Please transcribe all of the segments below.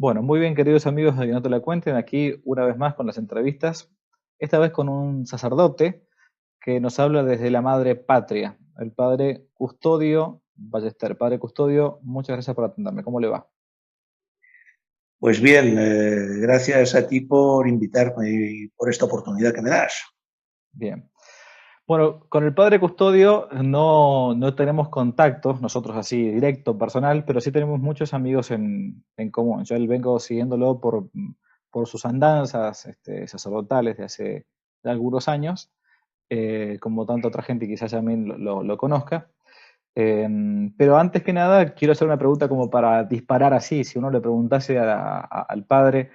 Bueno, muy bien, queridos amigos de Que no te la cuenten, aquí una vez más con las entrevistas, esta vez con un sacerdote que nos habla desde la madre patria, el padre Custodio Ballester. Padre Custodio, muchas gracias por atenderme. ¿Cómo le va? Pues bien, gracias a ti por invitarme y por esta oportunidad que me das. Bien. Bueno, con el padre Custodio no tenemos contactos, nosotros así directo, personal, pero sí tenemos muchos amigos en común. Yo él vengo siguiéndolo por sus andanzas sacerdotales de algunos años, como tanta otra gente quizás también lo conozca. Pero antes que nada, quiero hacer una pregunta como para disparar así. Si uno le preguntase al padre,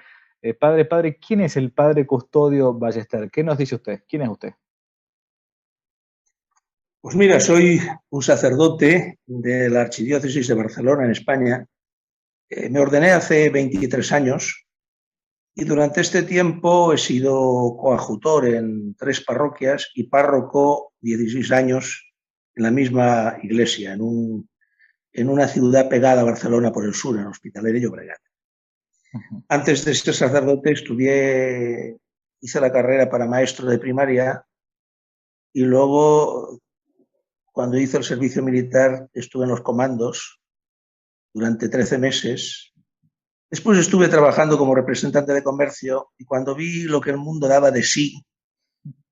padre, ¿quién es el padre Custodio Ballester? ¿Qué nos dice usted? ¿Quién es usted? Pues mira, soy un sacerdote de la Archidiócesis de Barcelona, en España. Me ordené hace 23 años y durante este tiempo he sido coadjutor en 3 parroquias y párroco 16 años en la misma iglesia, en una ciudad pegada a Barcelona por el sur, en Hospitalet de Llobregat. Ujú. Antes de ser sacerdote hice la carrera para maestro de primaria y luego, cuando hice el servicio militar, estuve en los comandos durante 13 meses. Después estuve trabajando como representante de comercio y cuando vi lo que el mundo daba de sí,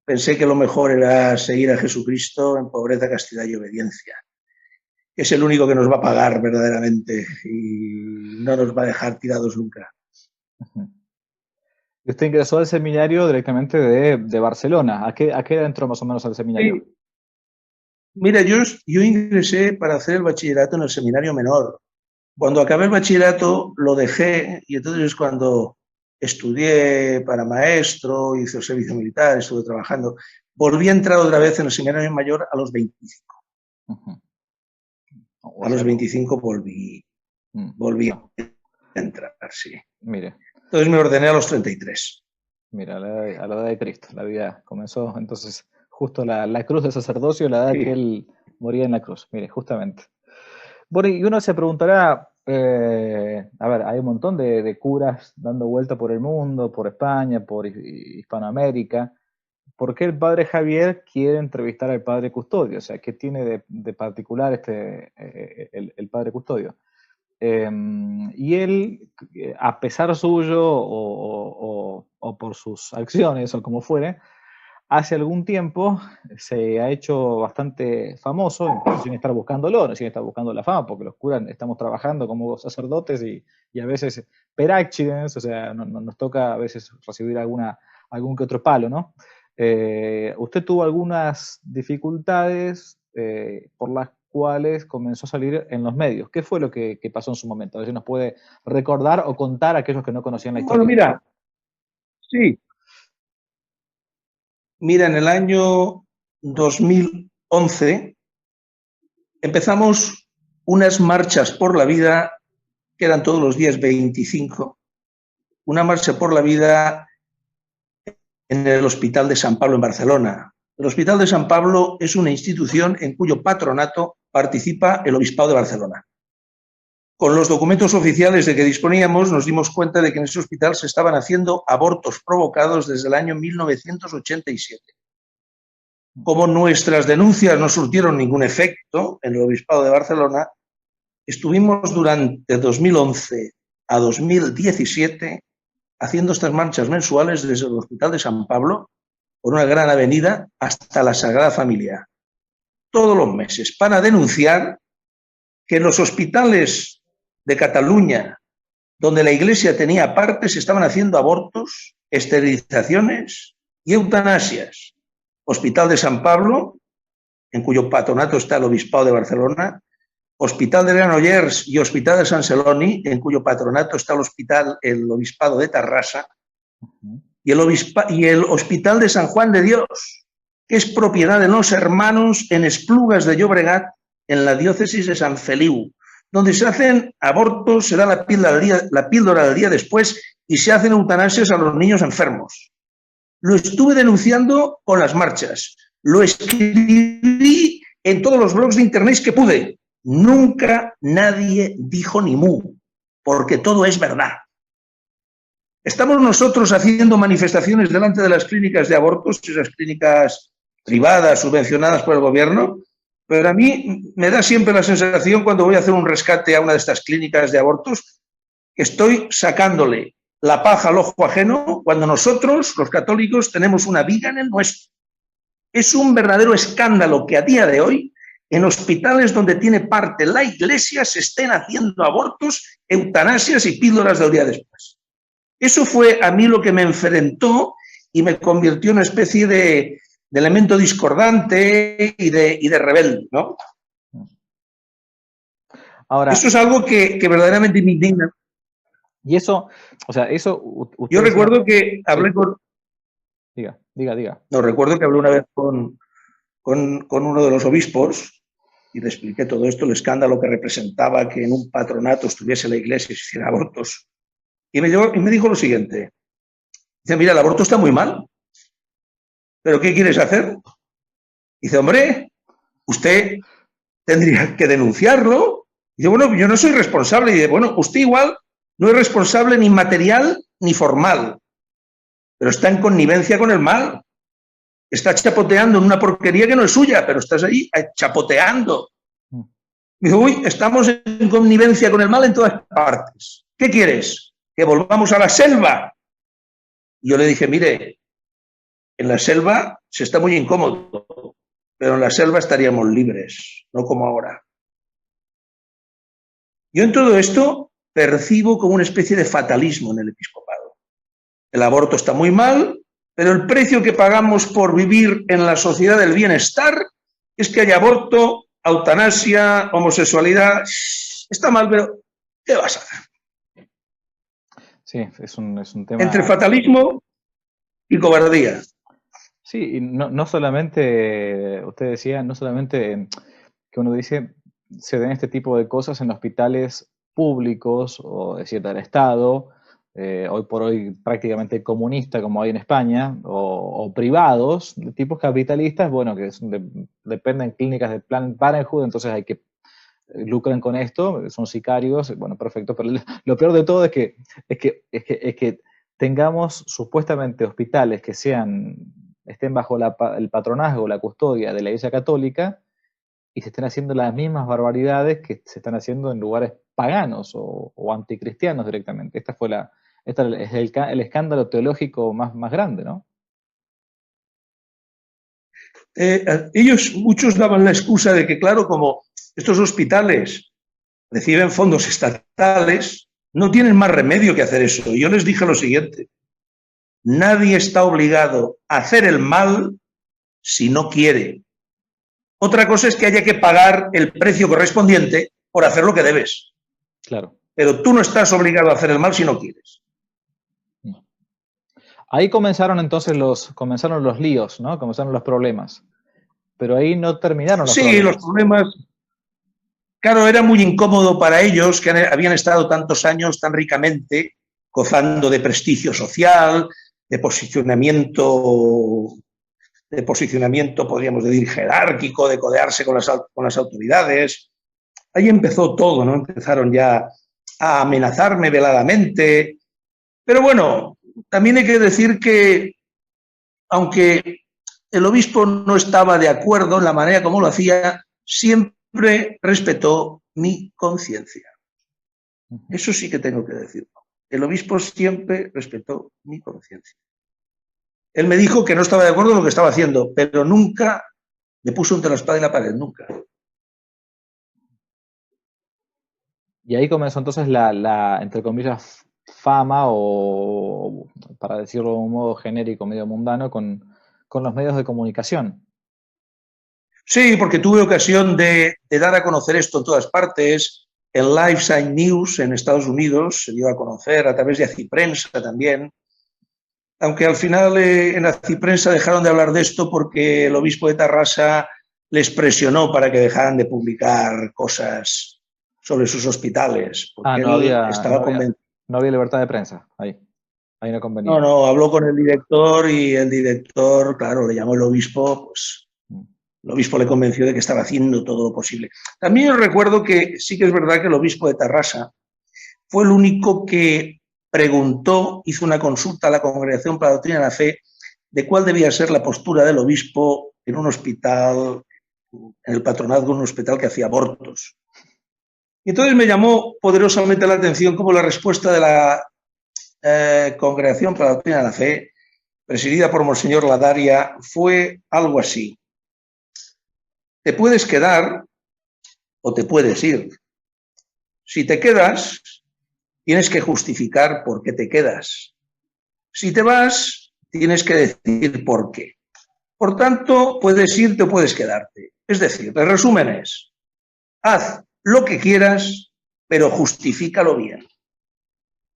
pensé que lo mejor era seguir a Jesucristo en pobreza, castidad y obediencia, que es el único que nos va a pagar verdaderamente y no nos va a dejar tirados nunca. Ujú. Y usted ingresó al seminario directamente de Barcelona. ¿A qué edad entró más o menos al seminario? Sí, mira, yo ingresé para hacer el bachillerato en el seminario menor. Cuando acabé el bachillerato lo dejé y entonces es cuando estudié para maestro, hice el servicio militar, estuve trabajando. Volví a entrar otra vez en el seminario mayor a los 25. Ujú. O A los sea, 25 mm, volví no, a entrar, sí. mire, Entonces me ordené a los 33. mira, a la edad de Cristo, la vida comenzó entonces justo la cruz de sacerdocio, la edad que Sí. él moría en la cruz, mire, justamente. Bueno, y uno se preguntará, a ver, hay un montón de curas dando vuelta por el mundo, por España, por Hispanoamérica. ¿Por qué el padre Javier quiere entrevistar al padre Custodio? O sea, ¿qué tiene de particular el padre Custodio? Eh, y él, a pesar suyo o por sus acciones o como fuere, hace algún tiempo se ha hecho bastante famoso, incluso sin estar buscándolo, no sin estar buscando la fama, porque los curas estamos trabajando como sacerdotes y a veces per accidens, o sea, nos toca a veces recibir algún que otro palo, ¿no? Usted tuvo algunas dificultades por las cuales comenzó a salir en los medios. ¿Qué fue lo que pasó en su momento? A ver si nos puede recordar o contar a aquellos que no conocían la Bueno, historia. mira, sí. Mira, en el año 2011 empezamos unas marchas por la vida que eran todos los días 25. Una marcha por la vida en el Hospital de San Pablo en Barcelona. El Hospital de San Pablo es una institución en cuyo patronato participa el Obispado de Barcelona. Con los documentos oficiales de que disponíamos, nos dimos cuenta de que en ese hospital se estaban haciendo abortos provocados desde el año 1987. Como nuestras denuncias no surtieron ningún efecto en el Obispado de Barcelona, estuvimos durante 2011 a 2017 haciendo estas marchas mensuales desde el Hospital de San Pablo, por una gran avenida, hasta la Sagrada Familia, todos los meses, para denunciar que en los hospitales de Cataluña, donde la Iglesia tenía parte, se estaban haciendo abortos, esterilizaciones y eutanasias. Hospital de San Pablo, en cuyo patronato está el Obispado de Barcelona, Hospital de Granollers y Hospital de San Celoni, en cuyo patronato está el Obispado de Tarrasa, y el Hospital de San Juan de Dios, que es propiedad de los hermanos en Esplugas de Llobregat, en la diócesis de San Feliu, donde se hacen abortos, se da la píldora del día después y se hacen eutanasias a los niños enfermos. Lo estuve denunciando con las marchas, lo escribí en todos los blogs de internet que pude. Nunca nadie dijo ni mu, porque todo es verdad. Estamos nosotros haciendo manifestaciones delante de las clínicas de abortos, esas clínicas privadas subvencionadas por el gobierno, pero a mí me da siempre la sensación cuando voy a hacer un rescate a una de estas clínicas de abortos que estoy sacándole la paja al ojo ajeno cuando nosotros, los católicos, tenemos una viga en el nuestro. Es un verdadero escándalo que a día de hoy, en hospitales donde tiene parte la Iglesia, se estén haciendo abortos, eutanasias y píldoras del día después. Eso fue a mí lo que me enfrentó y me convirtió en una especie de elemento discordante y de rebelde, ¿no? Ahora, eso es algo que verdaderamente me indigna. Y eso, o sea, eso... Yo recuerdo que hablé con... Diga. No, recuerdo que hablé una vez con uno de los obispos y le expliqué todo esto, el escándalo que representaba que en un patronato estuviese la Iglesia y se hiciera abortos. Y me dijo lo siguiente. Dice, mira, el aborto está muy mal, ¿pero qué quieres hacer? Dice, hombre, usted tendría que denunciarlo. Dice, bueno, yo no soy responsable. Y dice, bueno, usted igual no es responsable ni material ni formal, pero está en connivencia con el mal. Está chapoteando en una porquería que no es suya, pero estás ahí chapoteando. Me dice, uy, estamos en connivencia con el mal en todas partes. ¿Qué quieres? ¿Que volvamos a la selva? Y yo le dije, mire, en la selva se está muy incómodo, pero en la selva estaríamos libres, no como ahora. Yo en todo esto percibo como una especie de fatalismo en el episcopado. El aborto está muy mal, pero el precio que pagamos por vivir en la sociedad del bienestar es que haya aborto, eutanasia, homosexualidad. Está mal, pero ¿qué vas a hacer? Sí, es un tema... Entre fatalismo y cobardía. Sí, y no solamente, usted decía, no solamente que uno dice, se den este tipo de cosas en hospitales públicos o es decir, del Estado, hoy por hoy prácticamente comunista como hay en España, o privados, de tipos capitalistas, bueno, que dependen clínicas de Planned Parenthood, entonces hay que lucran con esto, son sicarios, bueno, perfecto, pero lo peor de todo es que tengamos supuestamente hospitales que estén bajo el patronazgo, la custodia de la Iglesia Católica y se estén haciendo las mismas barbaridades que se están haciendo en lugares paganos o anticristianos directamente. Este es el escándalo teológico más grande, ¿no? Muchos daban la excusa de que, claro, como estos hospitales reciben fondos estatales, no tienen más remedio que hacer eso. Y yo les dije lo siguiente, nadie está obligado a hacer el mal si no quiere. Otra cosa es que haya que pagar el precio correspondiente por hacer lo que debes. Claro. Pero tú no estás obligado a hacer el mal si no quieres. Ahí comenzaron entonces los líos, ¿no? Comenzaron los problemas. Pero ahí no terminaron los problemas. Sí, los problemas. Claro, era muy incómodo para ellos, que habían estado tantos años tan ricamente gozando de prestigio social, de posicionamiento, podríamos decir, jerárquico, de codearse con las autoridades. Ahí empezó todo, ¿no? Empezaron ya a amenazarme veladamente. Pero bueno, también hay que decir que, aunque el obispo no estaba de acuerdo en la manera como lo hacía, siempre respetó mi conciencia. Eso sí que tengo que decirlo. El obispo siempre respetó mi conciencia. Él me dijo que no estaba de acuerdo con lo que estaba haciendo, pero nunca me puso entre la espada y la pared, nunca. Y ahí comenzó entonces la entre comillas, fama, o para decirlo de un modo genérico, medio mundano, con los medios de comunicación. Sí, porque tuve ocasión de dar a conocer esto en todas partes. El Lifeside News en Estados Unidos se dio a conocer a través de Aciprensa también. Aunque al final en Aciprensa dejaron de hablar de esto porque el obispo de Tarrasa les presionó para que dejaran de publicar cosas sobre sus hospitales. Porque no había libertad de prensa ahí. Ahí no convenía. No, habló con el director y el director, claro, le llamó el obispo, pues el obispo le convenció de que estaba haciendo todo lo posible. También recuerdo que sí que es verdad que el obispo de Tarrasa fue el único que preguntó, hizo una consulta a la Congregación para la Doctrina de la Fe de cuál debía ser la postura del obispo en un hospital, en el patronazgo de un hospital que hacía abortos. Y entonces me llamó poderosamente la atención cómo la respuesta de la Congregación para la Doctrina de la Fe, presidida por Monseñor Ladaria, fue algo así. Te puedes quedar o te puedes ir. Si te quedas, tienes que justificar por qué te quedas. Si te vas, tienes que decir por qué. Por tanto, puedes irte o puedes quedarte. Es decir, el resumen es, haz lo que quieras, pero justifícalo bien.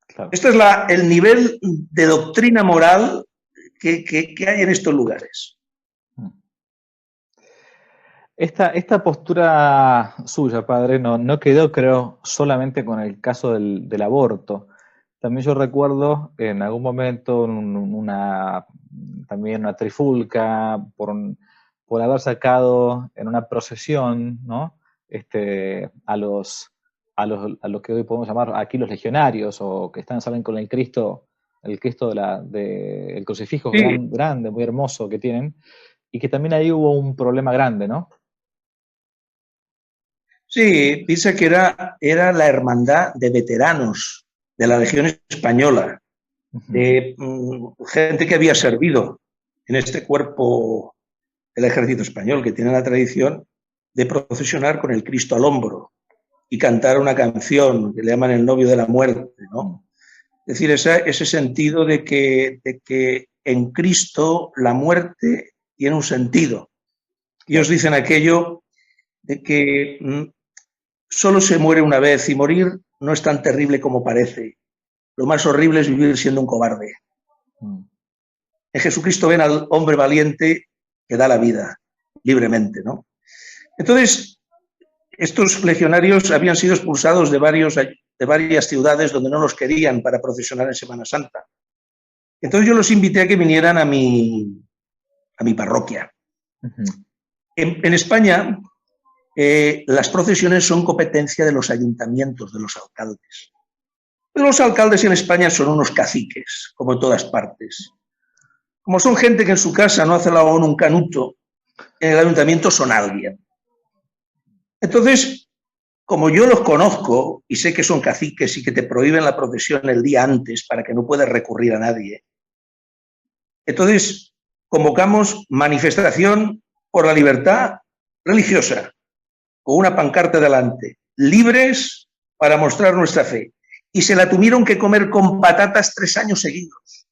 Claro. Este es el nivel de doctrina moral que hay en estos lugares. Esta postura suya, padre, no quedó, creo, solamente con el caso del aborto. También yo recuerdo en algún momento también una trifulca por haber sacado en una procesión, ¿no? A los que hoy podemos llamar aquí los legionarios, o que salen con el Cristo el crucifijo, sí, grande, muy hermoso que tienen, y que también ahí hubo un problema grande, ¿no? Sí, piensa que era la hermandad de veteranos de la Legión Española, de gente que había servido en este cuerpo del Ejército Español, que tiene la tradición de procesionar con el Cristo al hombro y cantar una canción que le llaman El novio de la muerte, ¿no? Es decir, ese sentido de que en Cristo la muerte tiene un sentido. Ellos dicen aquello de que solo se muere una vez y morir no es tan terrible como parece. Lo más horrible es vivir siendo un cobarde. En Jesucristo ven al hombre valiente que da la vida libremente, ¿no? Entonces, estos legionarios habían sido expulsados de varias ciudades donde no los querían para procesionar en Semana Santa. Entonces yo los invité a que vinieran a mi parroquia. En España, las procesiones son competencia de los ayuntamientos, de los alcaldes. Pero los alcaldes en España son unos caciques, como en todas partes. Como son gente que en su casa no hace la ONU un canuto, en el ayuntamiento son alguien. Entonces, como yo los conozco y sé que son caciques y que te prohíben la procesión el día antes para que no puedas recurrir a nadie, entonces convocamos manifestación por la libertad religiosa, con una pancarta delante, libres para mostrar nuestra fe. Y se la tuvieron que comer con patatas 3 años seguidos.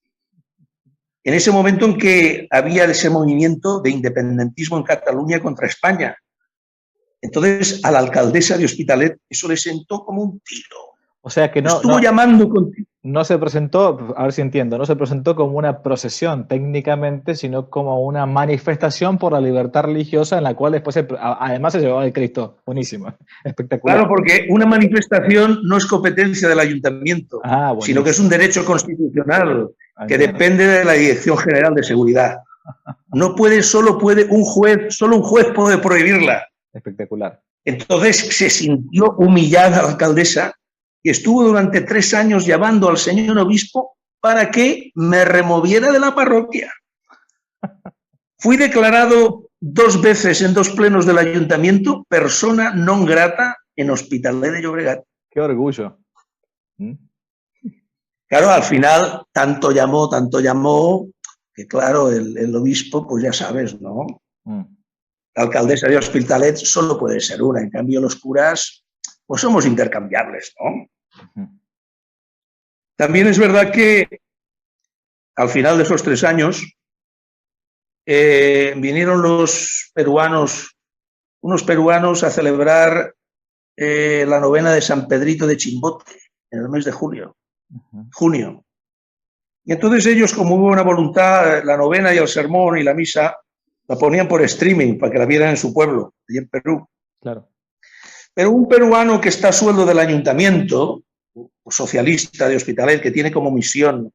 En ese momento en que había ese movimiento de independentismo en Cataluña contra España. Entonces, a la alcaldesa de Hospitalet eso le sentó como un tiro. O sea que estuvo llamando no se presentó, a ver si entiendo, no se presentó como una procesión técnicamente, sino como una manifestación por la libertad religiosa en la cual después además se llevaba el Cristo. Buenísimo, espectacular. Claro, porque una manifestación no es competencia del ayuntamiento, sino que es un derecho constitucional que depende de la Dirección General de Seguridad. No puede, solo un juez puede prohibirla. Espectacular. Entonces se sintió humillada la alcaldesa y estuvo durante 3 años llamando al señor obispo para que me removiera de la parroquia. Fui declarado 2 veces en 2 plenos del ayuntamiento persona non grata en Hospitalet de Llobregat. ¡Qué orgullo! Claro, al final tanto llamó, que claro, el obispo, pues ya sabes, ¿no? La alcaldesa de Hospitalet solo puede ser una, en cambio los curas pues somos intercambiables, ¿no? También es verdad que al final de esos 3 años vinieron unos peruanos a celebrar la novena de San Pedrito de Chimbote en el mes de junio. Y entonces ellos, como hubo una voluntad, la novena y el sermón y la misa la ponían por streaming para que la vieran en su pueblo, allí en Perú. Claro. Pero un peruano que está a sueldo del ayuntamiento, socialista de Hospitalet, que tiene como misión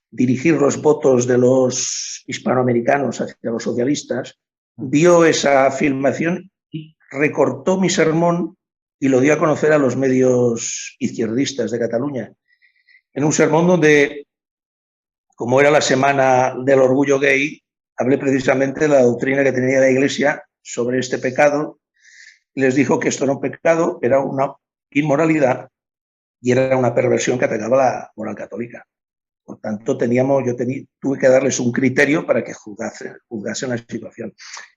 dirigir los votos de los hispanoamericanos hacia los socialistas, vio esa filmación y recortó mi sermón y lo dio a conocer a los medios izquierdistas de Cataluña. en un sermón donde, como era la semana del orgullo gay, hablé precisamente de la doctrina que tenía la Iglesia sobre este pecado. Les dijo que esto era un pecado, era una inmoralidad y era una perversión que atacaba la moral católica. Por tanto, tuve que darles un criterio para que juzgasen la situación.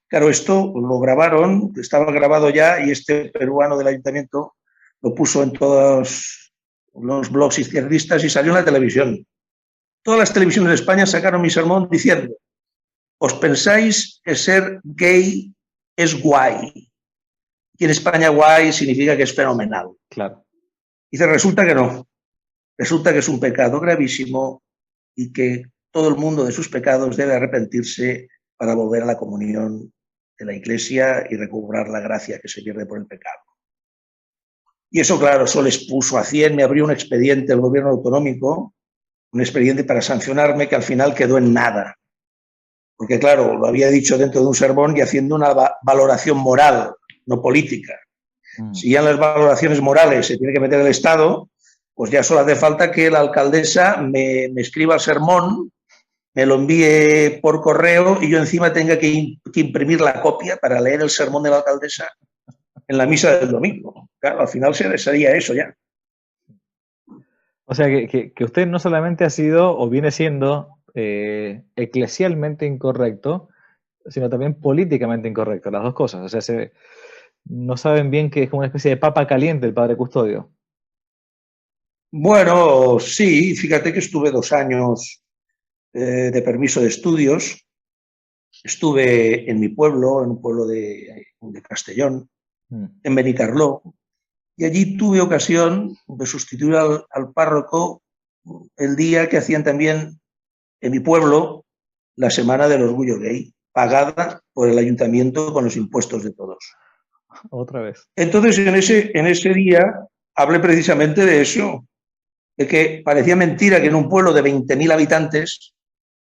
Claro, esto lo grabaron, estaba grabado ya, y este peruano del ayuntamiento lo puso en todos los blogs izquierdistas y salió en la televisión. Todas las televisiones de España sacaron mi sermón diciendo: ¿os pensáis que ser gay es guay? Y en España guay significa que es fenomenal. Claro. Y resulta que no. Resulta que es un pecado gravísimo y que todo el mundo de sus pecados debe arrepentirse para volver a la comunión de la Iglesia y recobrar la gracia que se pierde por el pecado. Y eso, claro, eso les puso a 100, me abrió un expediente el gobierno autonómico, un expediente para sancionarme que al final quedó en nada. Porque, claro, lo había dicho dentro de un sermón y haciendo una valoración moral, no política. Si ya en las valoraciones morales se tiene que meter el Estado, pues ya solo hace falta que la alcaldesa me escriba el sermón, me lo envíe por correo y yo encima tenga que imprimir la copia para leer el sermón de la alcaldesa en la misa del domingo. Claro, al final sería eso ya. O sea, que usted no solamente ha sido o viene siendo eclesialmente incorrecto, sino también políticamente incorrecto, las dos cosas. O sea, no saben bien que es como una especie de papa caliente el padre Custodio. Bueno, sí, fíjate que estuve 2 años de permiso de estudios. Estuve en mi pueblo, en un pueblo de Castellón, en Benicarló, y allí tuve ocasión de sustituir al párroco el día que hacían también en mi pueblo la Semana del Orgullo Gay, pagada por el ayuntamiento con los impuestos de todos. Otra vez. Entonces, en ese día hablé precisamente de eso, de que parecía mentira que en un pueblo de 20.000 habitantes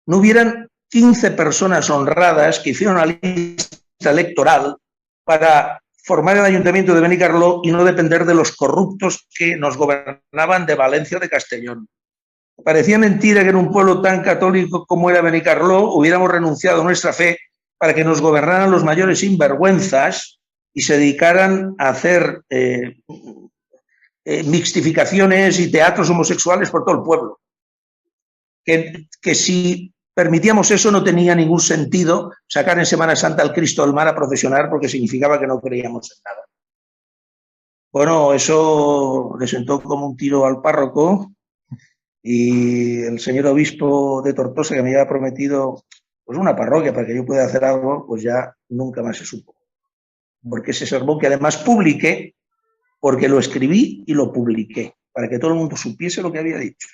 no hubieran 15 personas honradas que hicieron una lista electoral para formar el ayuntamiento de Benicarló y no depender de los corruptos que nos gobernaban de Valencia o de Castellón. Parecía mentira que en un pueblo tan católico como era Benicarló hubiéramos renunciado a nuestra fe para que nos gobernaran los mayores sinvergüenzas y se dedicaran a hacer mixtificaciones y teatros homosexuales por todo el pueblo. Que si permitíamos eso no tenía ningún sentido sacar en Semana Santa al Cristo del Mar a procesionar porque significaba que no creíamos en nada. Bueno, eso le sentó como un tiro al párroco y el señor obispo de Tortosa, que me había prometido pues una parroquia para que yo pueda hacer algo, pues ya nunca más se supo. Porque ese sermón que además publiqué, porque lo escribí y lo publiqué, para que todo el mundo supiese lo que había dicho.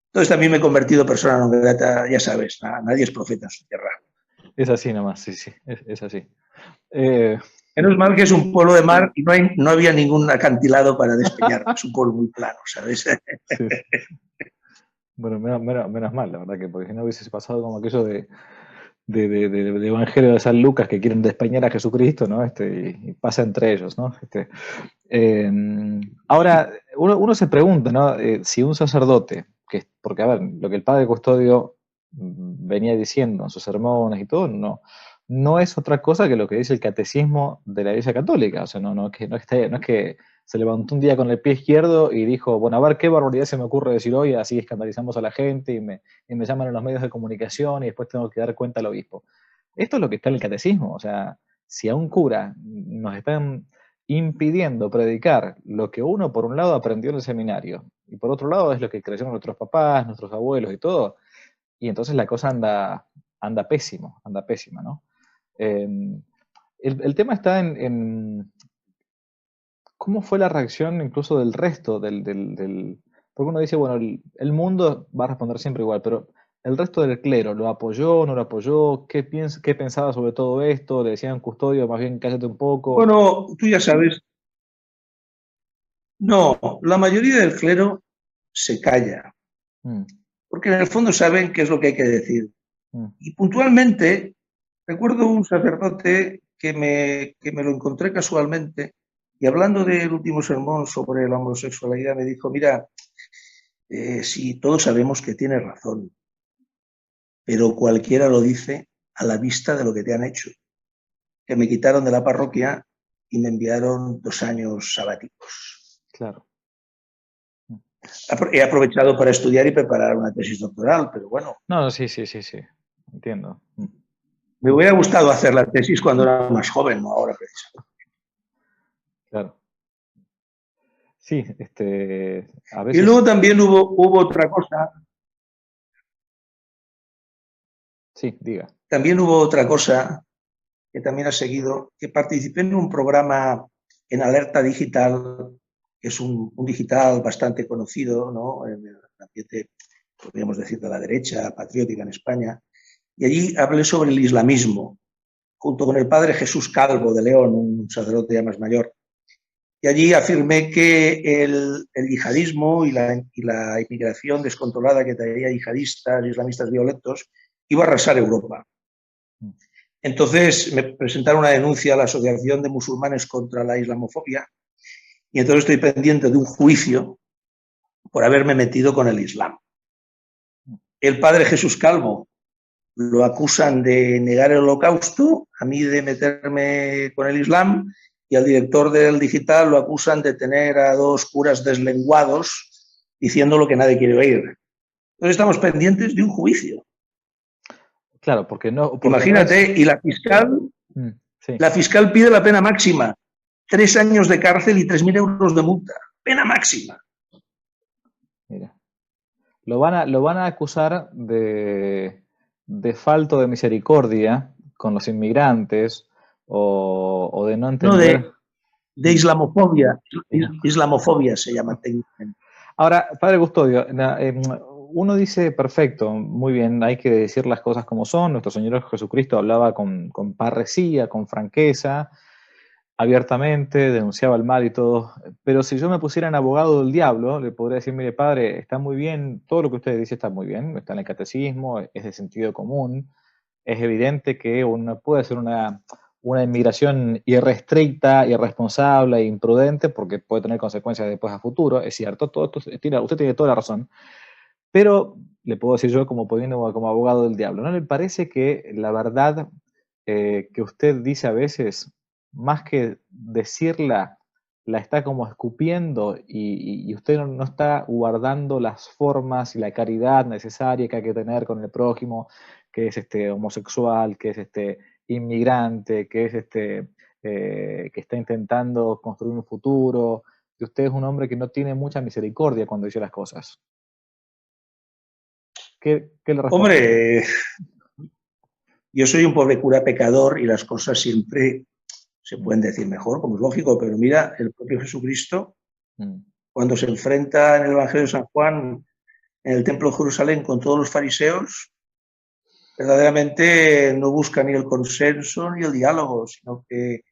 Entonces también me he convertido en persona non grata, ya sabes, nadie es profeta en su tierra. Es así nomás, sí, es así. Menos mal que es un pueblo de mar y no había ningún acantilado para despeñar, es un pueblo muy plano, ¿sabes? Sí. Bueno, menos mal, la verdad, que porque si no hubiese pasado como aquello de Evangelio de San Lucas que quieren despeñar a Jesucristo, ¿no? Y pasa entre ellos, ¿no? Ahora, uno se pregunta, ¿no? Si un sacerdote, porque a ver, lo que el padre Custodio venía diciendo en sus sermones y todo, no es otra cosa que lo que dice el catecismo de la Iglesia Católica. O sea, no es que se levantó un día con el pie izquierdo y dijo, bueno, a ver qué barbaridad se me ocurre decir hoy, así escandalizamos a la gente y me llaman a los medios de comunicación y después tengo que dar cuenta al obispo. Esto es lo que está en el catecismo. O sea, si a un cura nos están impidiendo predicar lo que uno por un lado aprendió en el seminario y por otro lado es lo que creyeron nuestros papás, nuestros abuelos y todo, y entonces la cosa anda pésima, ¿no? El tema está en cómo fue la reacción incluso del resto porque uno dice, bueno, el mundo va a responder siempre igual, pero el resto del clero, ¿lo apoyó, no lo apoyó? ¿Qué pensaba sobre todo esto? ¿Le decían Custodio, más bien cállate un poco? Bueno, tú ya sabes. No, la mayoría del clero se calla, porque en el fondo saben qué es lo que hay que decir. Y puntualmente, recuerdo un sacerdote que me lo encontré casualmente y hablando del último sermón sobre la homosexualidad me dijo, mira, Sí, todos sabemos que tienes razón, pero cualquiera lo dice a la vista de lo que te han hecho, que me quitaron de la parroquia y me enviaron 2 años sabáticos. Claro. He aprovechado para estudiar y preparar una tesis doctoral, pero bueno. No, sí, sí, sí, sí. Entiendo. Me hubiera gustado hacer la tesis cuando era más joven, no ahora precisamente. Claro. Sí, a Y veces. luego también hubo otra cosa. Sí, diga. También hubo otra cosa que también ha seguido, que participé en un programa en Alerta Digital, que es un digital bastante conocido, ¿no? En el ambiente, podríamos decir, de la derecha patriótica en España. Y allí hablé sobre el islamismo, junto con el padre Jesús Calvo de León, un sacerdote ya más mayor. Y allí afirmé que el yihadismo y la inmigración descontrolada que traía yihadistas y islamistas violentos iba a arrasar Europa. Entonces me presentaron una denuncia a la Asociación de Musulmanes contra la Islamofobia y entonces estoy pendiente de un juicio por haberme metido con el Islam. El padre Jesús Calvo lo acusan de negar el holocausto, a mí de meterme con el Islam, y al director del digital lo acusan de tener a 2 curas deslenguados diciendo lo que nadie quiere oír. Entonces estamos pendientes de un juicio. Claro, porque no. Imagínate, y Sí. la fiscal pide la pena máxima, 3 años de cárcel y 3.000 euros de multa. Pena máxima. Mira. Lo van a acusar de falto de misericordia con los inmigrantes o de no No, entender. de islamofobia. Islamofobia se llama técnicamente. Ahora, padre Custodio, uno dice, perfecto, muy bien, hay que decir las cosas como son. Nuestro Señor Jesucristo hablaba con parresía, con franqueza, abiertamente, denunciaba el mal y todo. Pero si yo me pusiera en abogado del diablo, le podría decir, mire, padre, está muy bien, todo lo que usted dice está muy bien, está en el catecismo, es de sentido común, es evidente que uno puede hacer una inmigración irrestricta, irresponsable e imprudente porque puede tener consecuencias después a futuro, es cierto, todo esto, usted tiene toda la razón, pero le puedo decir yo como abogado del diablo, ¿no le parece que la verdad que usted dice a veces, más que decirla, la está como escupiendo y usted no está guardando las formas y la caridad necesaria que hay que tener con el prójimo, que es homosexual, que es inmigrante, que es que está intentando construir un futuro, que usted es un hombre que no tiene mucha misericordia cuando dice las cosas? ¿Qué le responde? Hombre, yo soy un pobre cura pecador y las cosas siempre se pueden decir mejor, como es lógico, pero mira, el propio Jesucristo, cuando se enfrenta en el Evangelio de San Juan, en el Templo de Jerusalén, con todos los fariseos, verdaderamente no busca ni el consenso ni el diálogo, sino que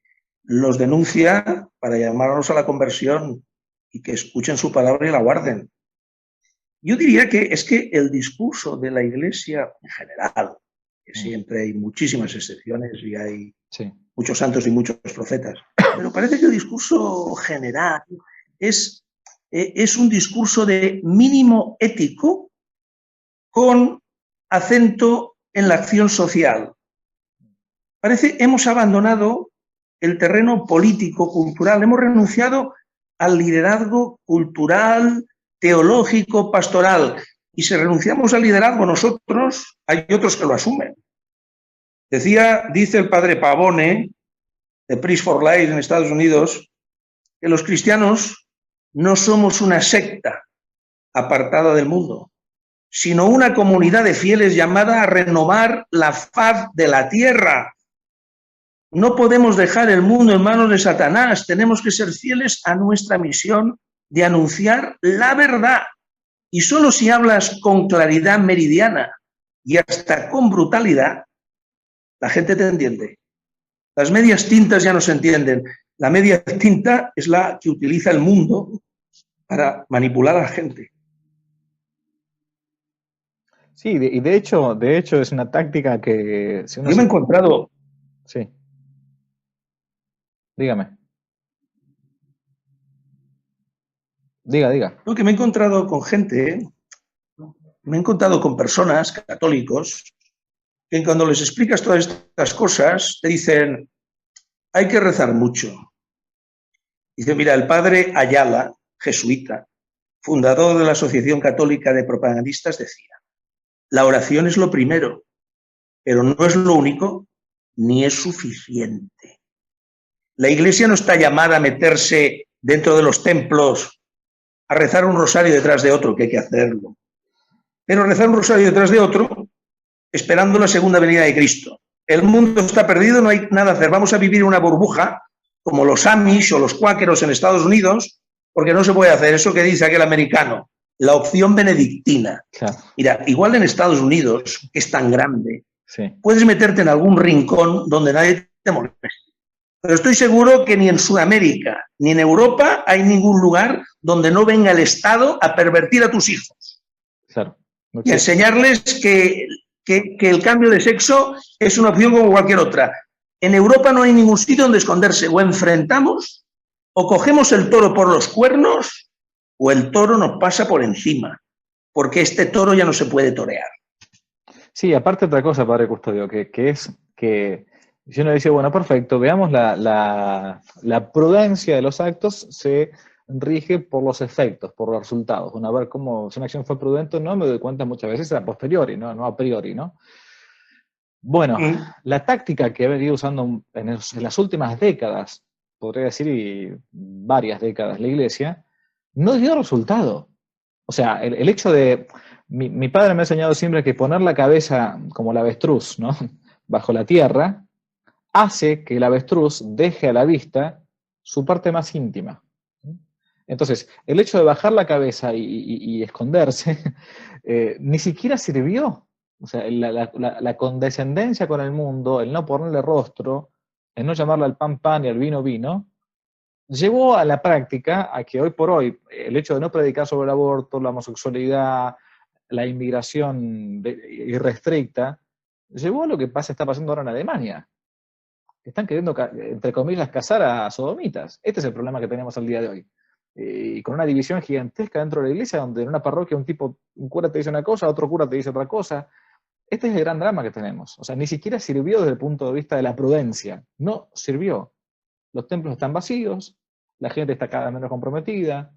los denuncia para llamarlos a la conversión y que escuchen su palabra y la guarden. Yo diría que es que el discurso de la Iglesia en general, que siempre hay muchísimas excepciones y hay muchos santos y muchos profetas, pero parece que el discurso general es un discurso de mínimo ético con acento en la acción social. Parece que hemos abandonado el terreno político, cultural, hemos renunciado al liderazgo cultural, teológico, pastoral. Y si renunciamos al liderazgo nosotros, hay otros que lo asumen. Dice el padre Pavone, de Priest for Life en Estados Unidos, que los cristianos no somos una secta apartada del mundo, sino una comunidad de fieles llamada a renovar la faz de la tierra. No podemos dejar el mundo en manos de Satanás, tenemos que ser fieles a nuestra misión de anunciar la verdad. Y solo si hablas con claridad meridiana y hasta con brutalidad, la gente te entiende. Las medias tintas ya no se entienden. La media tinta es la que utiliza el mundo para manipular a la gente. Sí, y de hecho es una táctica que... Si uno Yo me he encontrado... Sí. Dígame. Diga, diga. Lo que me he encontrado con gente, me he encontrado con personas católicos que cuando les explicas todas estas cosas te dicen, hay que rezar mucho. Dice, mira, el padre Ayala, jesuita, fundador de la Asociación Católica de Propagandistas, decía, la oración es lo primero, pero no es lo único ni es suficiente. La Iglesia no está llamada a meterse dentro de los templos a rezar un rosario detrás de otro, que hay que hacerlo. Pero rezar un rosario detrás de otro, esperando la segunda venida de Cristo. El mundo está perdido, no hay nada a hacer. Vamos a vivir una burbuja, como los Amish o los cuáqueros en Estados Unidos, porque no se puede hacer eso que dice aquel americano, la opción benedictina. Claro. Mira, igual en Estados Unidos, que es tan grande, Sí. puedes meterte en algún rincón donde nadie te moleste. Pero estoy seguro que ni en Sudamérica ni en Europa hay ningún lugar donde no venga el Estado a pervertir a tus hijos. Claro. No Y enseñarles que el cambio de sexo es una opción como cualquier otra. En Europa no hay ningún sitio donde esconderse. O enfrentamos, o cogemos el toro por los cuernos, o el toro nos pasa por encima. Porque este toro ya no se puede torear. Sí, aparte otra cosa, padre Custodio, que es que si uno dice, bueno, perfecto, veamos la prudencia de los actos se rige por los efectos, por los resultados. Uno a ver cómo, si una acción fue prudente o no, me doy cuenta muchas veces a posteriori, no a priori, ¿no? Bueno, la táctica que he venido usando en las últimas décadas, podría decir y varias décadas, la Iglesia, no dio resultado. O sea, el hecho de... Mi padre me ha enseñado siempre que poner la cabeza como el avestruz, ¿no? Bajo la tierra, hace que el avestruz deje a la vista su parte más íntima. Entonces, el hecho de bajar la cabeza y esconderse, ni siquiera sirvió. O sea, la condescendencia con el mundo, el no ponerle rostro, el no llamarle al pan pan y al vino vino, llevó a la práctica a que hoy por hoy el hecho de no predicar sobre el aborto, la homosexualidad, la inmigración irrestricta, llevó a lo que está pasando ahora en Alemania. Están queriendo, entre comillas, casar a sodomitas. Este es el problema que tenemos al día de hoy. Y con una división gigantesca dentro de la iglesia, donde en una parroquia un cura te dice una cosa, otro cura te dice otra cosa. Este es el gran drama que tenemos. O sea, ni siquiera sirvió desde el punto de vista de la prudencia. No sirvió. Los templos están vacíos, la gente está cada vez menos comprometida,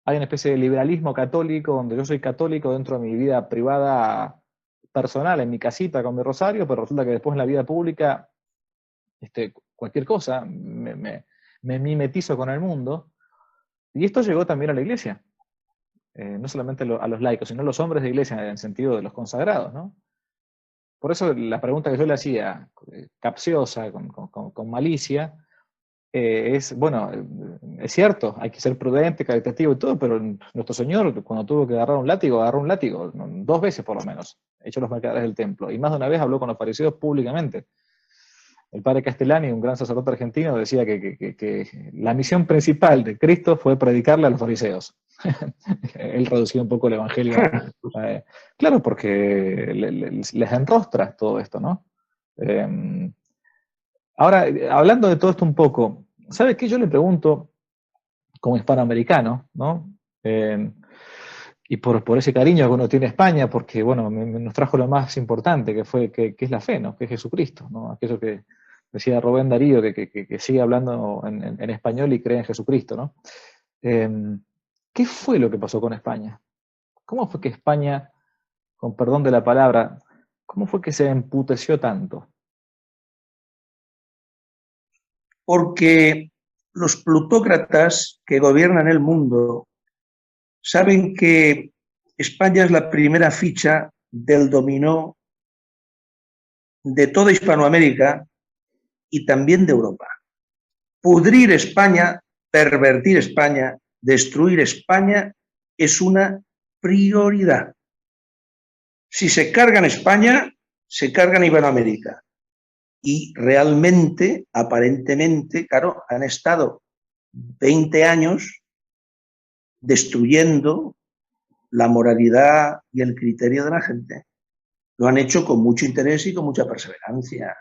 hay una especie de liberalismo católico, donde yo soy católico dentro de mi vida privada personal, en mi casita con mi rosario, pero resulta que después en la vida pública, cualquier cosa, me mimetizo con el mundo. Y esto llegó también a la iglesia. No solamente a los laicos, sino a los hombres de iglesia, en el sentido de los consagrados, ¿no? Por eso la pregunta que yo le hacía, capciosa, con malicia, es, bueno, es cierto, hay que ser prudente, caritativo y todo, pero nuestro Señor, cuando tuvo que agarró un látigo, 2 veces por lo menos, hecho los mercaderes del templo, y más de una vez habló con los fariseos públicamente. El padre Castellani, un gran sacerdote argentino, decía que la misión principal de Cristo fue predicarle a los fariseos. Él reducía un poco el evangelio. Claro, porque les enrostra todo esto, ¿no? Ahora, hablando de todo esto un poco, ¿sabe qué? Yo le pregunto, como hispanoamericano, ¿no? Y por ese cariño que uno tiene a España, porque, bueno, nos trajo lo más importante, que es la fe, ¿no? Que es Jesucristo, ¿no? Aquello que decía Rubén Darío, que sigue hablando en español y cree en Jesucristo, ¿no? ¿Qué fue lo que pasó con España? ¿Cómo fue que España, con perdón de la palabra, cómo fue que se emputeció tanto? Porque los plutócratas que gobiernan el mundo saben que España es la primera ficha del dominó de toda Hispanoamérica y también de Europa. Pudrir España, pervertir España, destruir España es una prioridad. Si se cargan España, se cargan Hispanoamérica. Y realmente, aparentemente, claro, han estado 20 años destruyendo la moralidad y el criterio de la gente. Lo han hecho con mucho interés y con mucha perseverancia.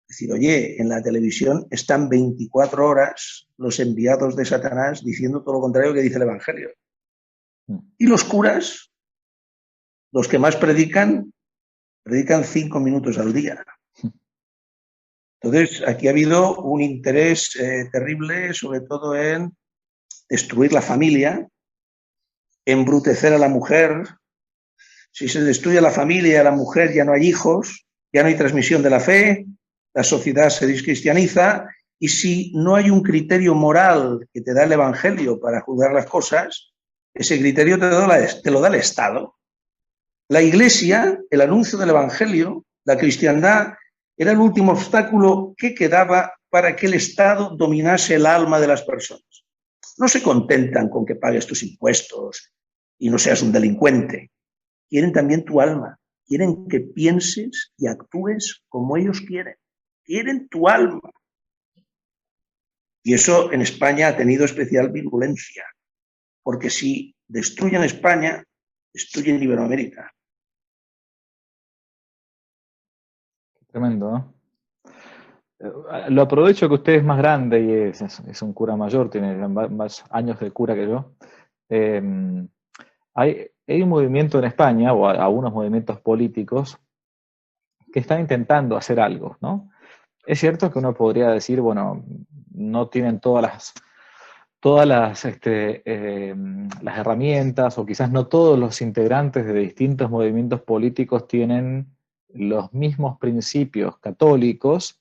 Es decir, oye, en la televisión están 24 horas los enviados de Satanás diciendo todo lo contrario que dice el Evangelio. Y los curas, los que más predican 5 minutos al día. Entonces, aquí ha habido un interés terrible, sobre todo en destruir la familia, embrutecer a la mujer. Si se destruye la familia, a la mujer, ya no hay hijos, ya no hay transmisión de la fe, la sociedad se descristianiza, y si no hay un criterio moral que te da el Evangelio para juzgar las cosas, ese criterio te lo da el Estado. La Iglesia, el anuncio del Evangelio, la cristiandad, era el último obstáculo que quedaba para que el Estado dominase el alma de las personas. No se contentan con que pagues tus impuestos y no seas un delincuente. Quieren también tu alma. Quieren que pienses y actúes como ellos quieren. Quieren tu alma. Y eso en España ha tenido especial virulencia, porque si destruyen España, destruyen Iberoamérica. Tremendo, ¿no? Lo aprovecho que usted es más grande y es un cura mayor, tiene más años de cura que yo. Hay un movimiento en España, o algunos movimientos políticos, que están intentando hacer algo, ¿no? Es cierto que uno podría decir, bueno, no tienen todas las herramientas, o quizás no todos los integrantes de distintos movimientos políticos tienen los mismos principios católicos,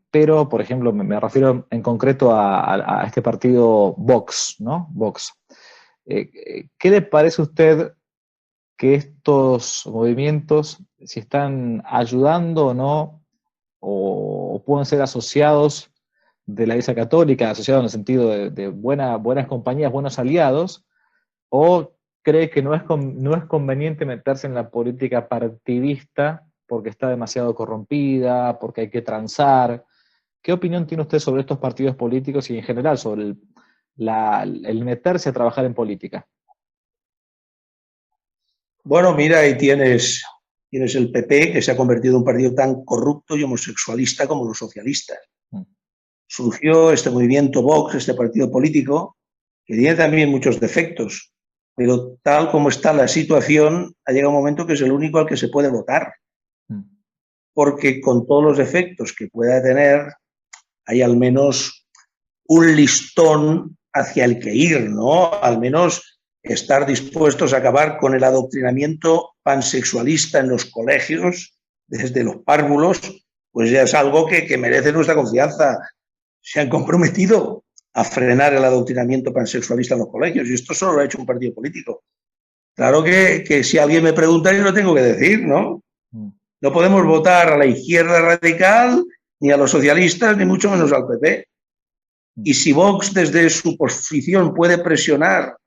pero, por ejemplo, me refiero en concreto a este partido Vox, ¿no? Vox. ¿Qué le parece a usted que estos movimientos, si están ayudando o no, o pueden ser asociados de la Iglesia Católica, asociados en el sentido de buenas compañías, buenos aliados, o cree que no es conveniente meterse en la política partidista porque está demasiado corrompida, porque hay que transar? ¿Qué opinión tiene usted sobre estos partidos políticos y en general sobre el meterse a trabajar en política? Bueno, mira, ahí tienes el PP, que se ha convertido en un partido tan corrupto y homosexualista como los socialistas. Surgió este movimiento Vox, este partido político, que tiene también muchos defectos, pero tal como está la situación, ha llegado un momento que es el único al que se puede votar. Porque con todos los defectos que pueda tener, hay al menos un listón hacia el que ir, ¿no? Al menos estar dispuestos a acabar con el adoctrinamiento pansexualista en los colegios, desde los párvulos, pues ya es algo que merece nuestra confianza. Se han comprometido a frenar el adoctrinamiento pansexualista en los colegios, y esto solo lo ha hecho un partido político. Claro que si alguien me pregunta, yo lo tengo que decir, ¿no? No podemos votar a la izquierda radical, ni a los socialistas, ni mucho menos al PP. Y si Vox desde su posición puede presionar,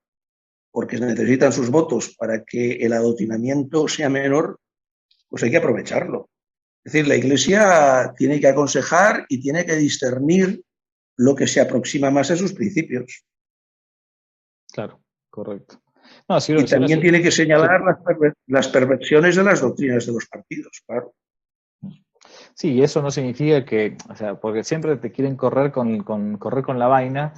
porque necesitan sus votos para que el adoctrinamiento sea menor, pues hay que aprovecharlo. Es decir, la Iglesia tiene que aconsejar y tiene que discernir lo que se aproxima más a sus principios. Claro, correcto. No, y también tiene que señalar las perversiones de las doctrinas de los partidos, claro. Sí, eso no significa que, o sea, porque siempre te quieren correr con la vaina,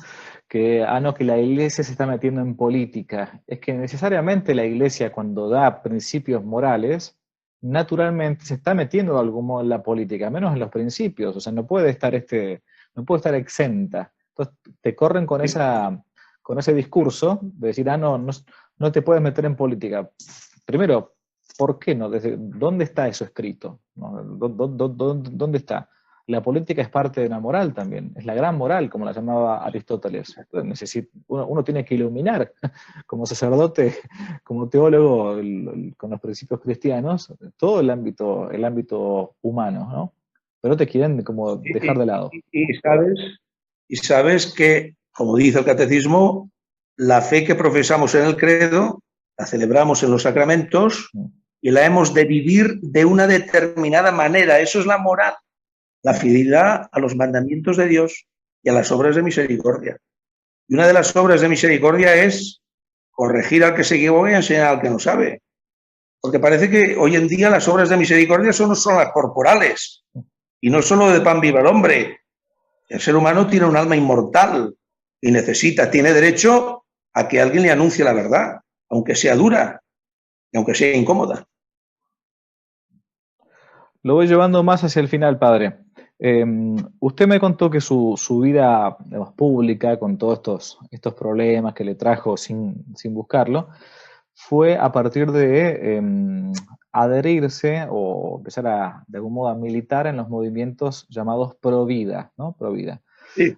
que la Iglesia se está metiendo en política. Es que necesariamente la Iglesia, cuando da principios morales, naturalmente se está metiendo de algún modo en la política, menos en los principios, o sea, no puede estar exenta. Entonces te corren con ese discurso de decir, no te puedes meter en política. Primero, ¿por qué no? ¿Dónde está eso escrito? ¿No? ¿Dónde está? La política es parte de la moral también, es la gran moral, como la llamaba Aristóteles. Uno tiene que iluminar, como sacerdote, como teólogo, con los principios cristianos, todo el ámbito humano, ¿no? Pero te quieren como dejar de lado. Y sabes que, como dice el catecismo, la fe que profesamos en el credo, la celebramos en los sacramentos y la hemos de vivir de una determinada manera. Eso es la moral, la fidelidad a los mandamientos de Dios y a las obras de misericordia. Y una de las obras de misericordia es corregir al que se equivoca y enseñar al que no sabe. Porque parece que hoy en día las obras de misericordia no son las corporales y no solo de pan viva el hombre. El ser humano tiene un alma inmortal y tiene derecho a que alguien le anuncie la verdad, aunque sea dura y aunque sea incómoda. Lo voy llevando más hacia el final, padre. Usted me contó que su vida, digamos, pública, con todos estos problemas que le trajo sin buscarlo, fue a partir de adherirse o empezar de algún modo a militar en los movimientos llamados pro vida, ¿no? Pro vida. Sí.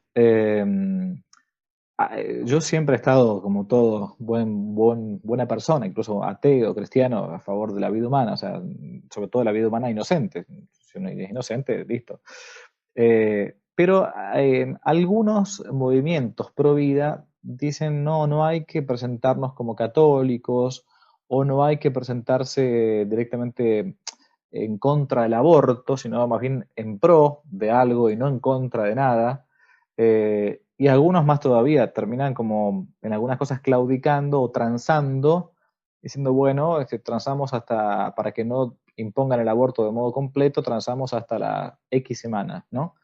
Yo siempre he estado, como todo buena persona, incluso ateo, cristiano, a favor de la vida humana, o sea, sobre todo la vida humana inocente. Si uno es inocente, listo. Pero algunos movimientos pro vida dicen no hay que presentarnos como católicos o no hay que presentarse directamente en contra del aborto, sino más bien en pro de algo y no en contra de nada. Y algunos más todavía terminan como en algunas cosas claudicando o transando, diciendo, bueno, transamos hasta, para que no impongan el aborto de modo completo, transamos hasta la X semana, ¿no?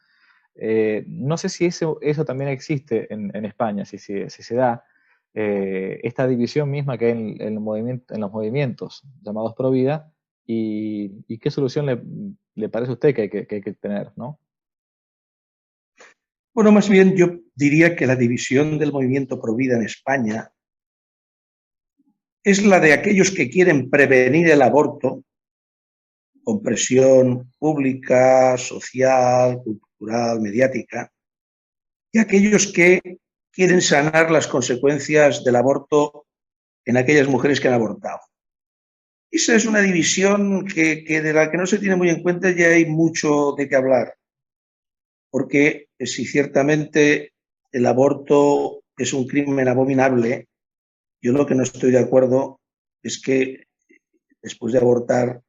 No sé si eso también existe en España, si se da esta división misma que hay en los movimientos llamados pro vida, y qué solución le parece a usted que hay que tener, ¿no? Bueno, más bien yo diría que la división del movimiento pro vida en España es la de aquellos que quieren prevenir el aborto con presión pública, social, cultural, mediática, y aquellos que quieren sanar las consecuencias del aborto en aquellas mujeres que han abortado. Esa es una división que de la que no se tiene muy en cuenta y hay mucho de qué hablar, porque si ciertamente el aborto es un crimen abominable, yo lo que no estoy de acuerdo es que después de abortar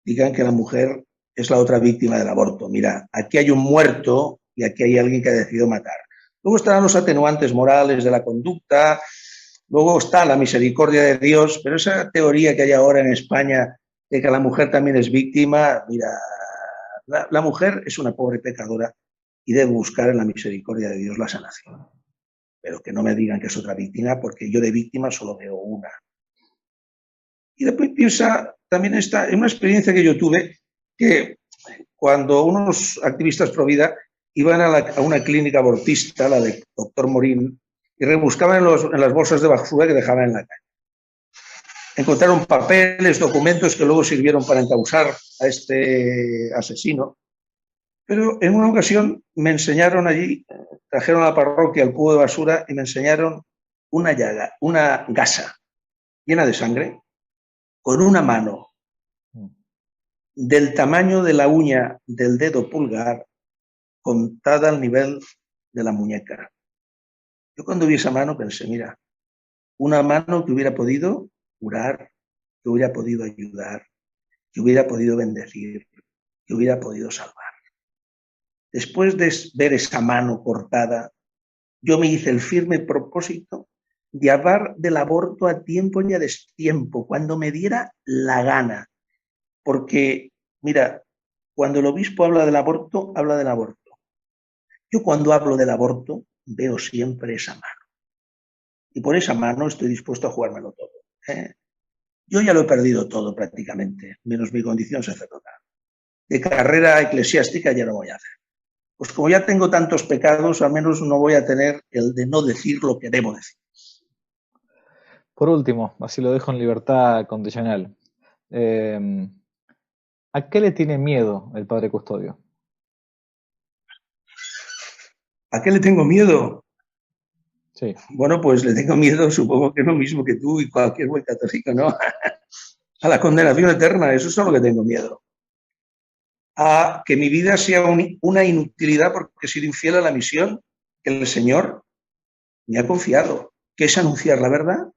digan que la mujer es la otra víctima del aborto. Mira, aquí hay un muerto y aquí hay alguien que ha decidido matar. Luego estarán los atenuantes morales de la conducta, luego está la misericordia de Dios, pero esa teoría que hay ahora en España de que la mujer también es víctima, mira, la mujer es una pobre pecadora y debe buscar en la misericordia de Dios la sanación. Pero que no me digan que es otra víctima, porque yo de víctima solo veo una. Y después piensa, también está en una experiencia que yo tuve, que cuando unos activistas pro vida iban a una clínica abortista, la de doctor Morín, y rebuscaban en las bolsas de basura que dejaban en la calle. Encontraron papeles, documentos que luego sirvieron para encausar a este asesino. Pero en una ocasión me enseñaron allí, trajeron a la parroquia el cubo de basura y me enseñaron una llaga, una gasa llena de sangre, con una mano del tamaño de la uña del dedo pulgar, contada al nivel de la muñeca. Yo cuando vi esa mano pensé, mira, una mano que hubiera podido curar, que hubiera podido ayudar, que hubiera podido bendecir, que hubiera podido salvar. Después de ver esa mano cortada, yo me hice el firme propósito de hablar del aborto a tiempo y a destiempo, cuando me diera la gana. Porque, mira, cuando el obispo habla del aborto, habla del aborto. Yo cuando hablo del aborto veo siempre esa mano. Y por esa mano estoy dispuesto a jugármelo todo. Yo ya lo he perdido todo prácticamente, menos mi condición sacerdotal. De carrera eclesiástica ya no voy a hacer. Pues como ya tengo tantos pecados, al menos no voy a tener el de no decir lo que debo decir. Por último, así lo dejo en libertad condicional. ¿A qué le tiene miedo el padre Custodio? ¿A qué le tengo miedo? Sí. Bueno, pues le tengo miedo, supongo que es lo mismo que tú y cualquier buen católico, ¿no? A la condenación eterna, eso es a lo que tengo miedo. A que mi vida sea una inutilidad porque he sido infiel a la misión que el Señor me ha confiado, que es anunciar la verdad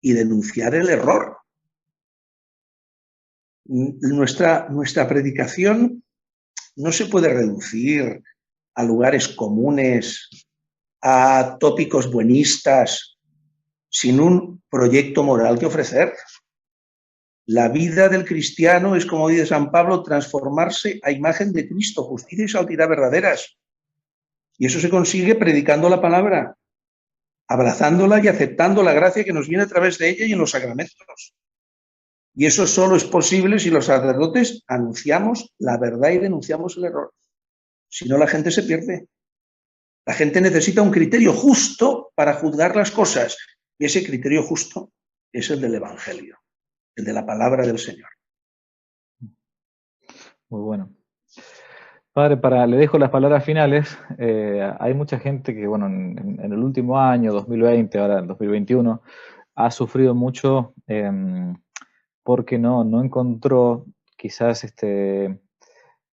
y denunciar el error. Nuestra predicación no se puede reducir a lugares comunes, a tópicos buenistas, sin un proyecto moral que ofrecer. La vida del cristiano es, como dice San Pablo, transformarse a imagen de Cristo, justicia y santidad verdaderas. Y eso se consigue predicando la palabra, abrazándola y aceptando la gracia que nos viene a través de ella y en los sacramentos. Y eso solo es posible si los sacerdotes anunciamos la verdad y denunciamos el error. Si no, la gente se pierde. La gente necesita un criterio justo para juzgar las cosas. Y ese criterio justo es el del Evangelio, el de la palabra del Señor. Muy bueno. Padre, le dejo las palabras finales. Hay mucha gente que, bueno, en el último año, 2020, ahora el 2021, ha sufrido mucho porque no encontró quizás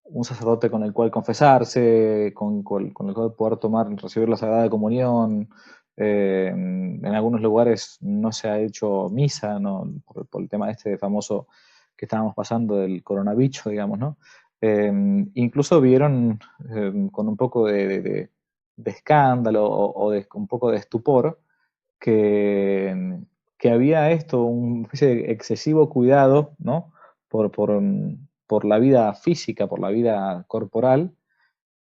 un sacerdote con el cual confesarse, con el cual poder recibir la Sagrada Comunión. En algunos lugares no se ha hecho misa, ¿no? Por el tema famoso que estábamos pasando del coronavirus, digamos, ¿no? Incluso vieron con un poco de escándalo o un poco de estupor que había una especie de excesivo cuidado, ¿no? Por la vida física, por la vida corporal,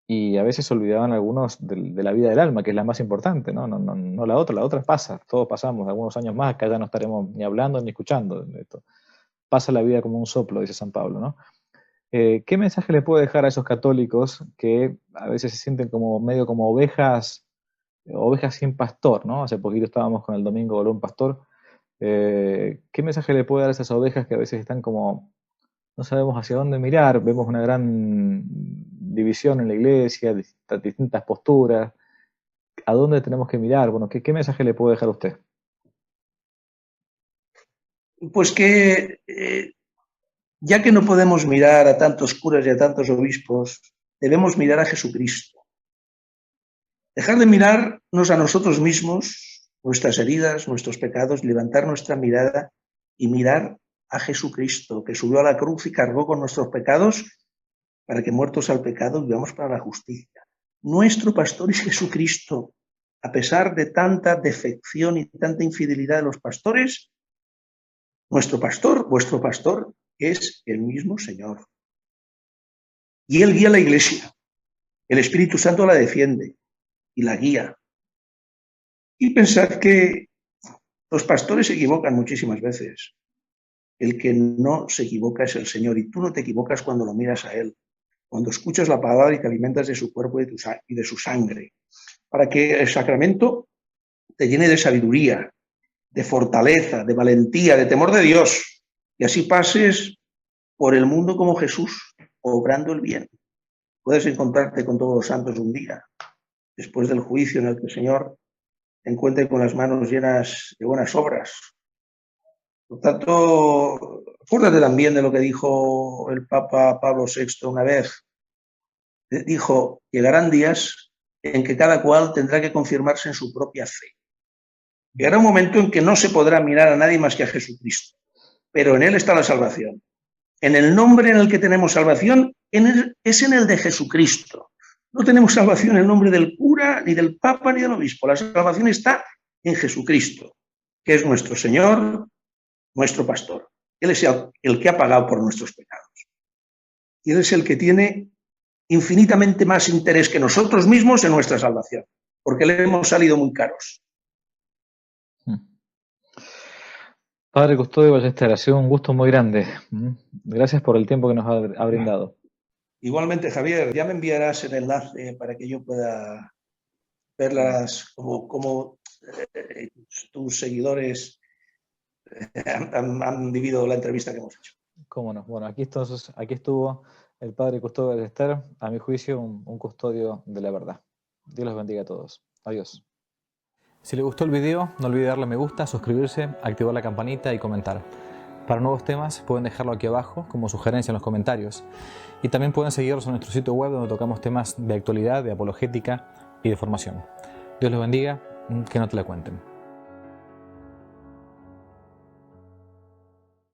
y a veces olvidaban algunos de la vida del alma, que es la más importante, ¿no? No la otra pasa, todos pasamos, algunos años más, acá ya no estaremos ni hablando ni escuchando esto. Pasa la vida como un soplo, dice San Pablo, ¿no? ¿Qué mensaje le puede dejar a esos católicos que a veces se sienten como medio como ovejas sin pastor, ¿no? Hace poquito estábamos con el Domingo Voló un Pastor. ¿Qué mensaje le puede dar a esas ovejas que a veces están como, no sabemos hacia dónde mirar, vemos una gran división en la iglesia, distintas posturas, ¿a dónde tenemos que mirar? Bueno, ¿qué mensaje le puede dejar a usted? Pues que ya que no podemos mirar a tantos curas y a tantos obispos, debemos mirar a Jesucristo. Dejar de mirarnos a nosotros mismos, nuestras heridas, nuestros pecados, levantar nuestra mirada y mirar a Jesucristo, que subió a la cruz y cargó con nuestros pecados para que, muertos al pecado, vivamos para la justicia. Nuestro pastor es Jesucristo. A pesar de tanta defección y tanta infidelidad de los pastores, nuestro pastor, vuestro pastor, es el mismo Señor. Y Él guía a la Iglesia. El Espíritu Santo la defiende y la guía. Y pensad que los pastores se equivocan muchísimas veces. El que no se equivoca es el Señor, y tú no te equivocas cuando lo miras a Él, cuando escuchas la palabra y te alimentas de su cuerpo y de su sangre, para que el sacramento te llene de sabiduría, de fortaleza, de valentía, de temor de Dios, y así pases por el mundo como Jesús, obrando el bien. Puedes encontrarte con todos los santos un día, después del juicio en el que el Señor te encuentre con las manos llenas de buenas obras. Por tanto, acuérdate también de lo que dijo el Papa Pablo VI una vez. Dijo, llegarán días en que cada cual tendrá que confirmarse en su propia fe. Llegará un momento en que no se podrá mirar a nadie más que a Jesucristo, pero en Él está la salvación. En el nombre en el que tenemos salvación es en el de Jesucristo. No tenemos salvación en el nombre del cura, ni del papa, ni del obispo. La salvación está en Jesucristo, que es nuestro Señor, nuestro pastor. Él es el que ha pagado por nuestros pecados. Y Él es el que tiene infinitamente más interés que nosotros mismos en nuestra salvación, porque le hemos salido muy caros. Padre Custodio Ballester, ha sido un gusto muy grande. Gracias por el tiempo que nos ha brindado. Igualmente, Javier, ya me enviarás el enlace para que yo pueda verlas como tus seguidores han vivido la entrevista que hemos hecho. Cómo no. Bueno, aquí estuvo el Padre Custodio Ballester, a mi juicio, un custodio de la verdad. Dios los bendiga a todos. Adiós. Si les gustó el video, no olviden darle me gusta, suscribirse, activar la campanita y comentar. Para nuevos temas pueden dejarlo aquí abajo como sugerencia en los comentarios. Y también pueden seguirnos en nuestro sitio web donde tocamos temas de actualidad, de apologética y de formación. Dios los bendiga, que no te la cuenten.